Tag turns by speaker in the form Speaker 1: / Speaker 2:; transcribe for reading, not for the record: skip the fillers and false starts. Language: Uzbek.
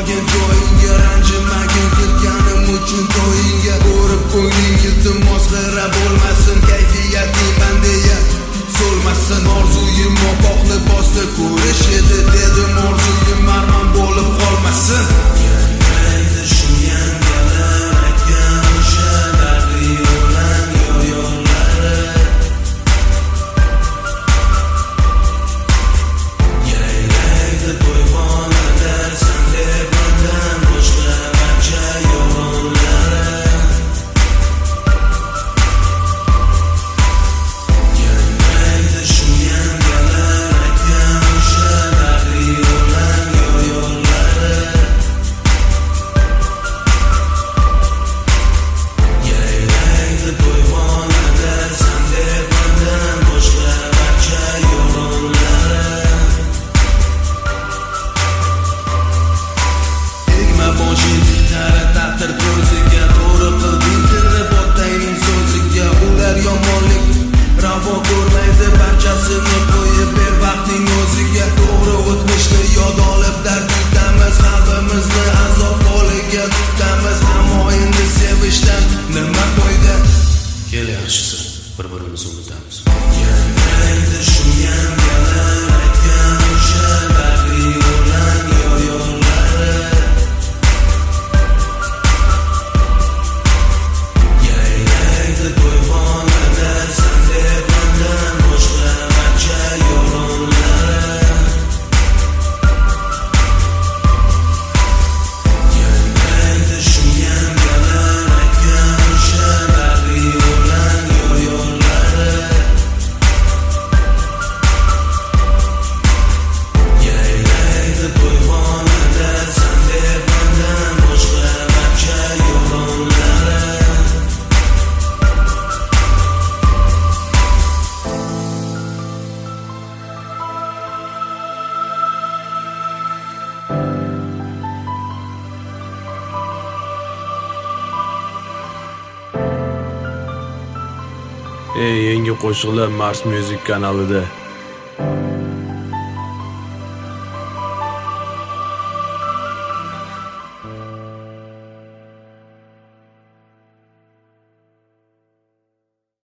Speaker 1: borgin joyingga, ranjimagin kirganim uchun to'yingga. Ko'rib ko'ngling iltimos g'ira bo'lmasin, kayfiyating bandeya so'lmasin. Orzuyim opoq libosda ko'rish edi, dedim orzuyim marmon bo'lib qolmasin. Yanmaydi shu yangalar aytgan o'sha dardli o'lan yo'llari. Yayraydi to'yxonada san deb mendan boshqa barcha yo'llari. Yanmaydi shu yangalar aytgan o'sha dardli o'lan yo'llari. Yayraydi to'yxonada san deb mendan boshqa barcha yo'llari. Tegma boshing tara taqdir ko'ziga, to'g'ri qilding tirib otangning so'ziga. Ular yomonlik ravo ko'rmaydi, barchasini qo'yib ber vaqtning o'ziga. To'g'ri o'tmishni yod olib dard yutamiz, qalbimizni azob holiga tutamiz. Ammo endi sevishdan nima foyda? Kel yaxshisi bir-birimizni unutamiz. Yanmaydi shu yangalar aytgan o'sha dardli o'lan yo'llari. Yayraydi to'yxonada san deb mendan boshqa barcha yo'llari. Yanmaydi shu yangalar aytgan o'sha dardli o'lan yo'llari. Yayraydi to'yxonada san deb mendan boshqa barcha yo'llari.
Speaker 2: Yangi qo'shiqlar Mars Music kanalida.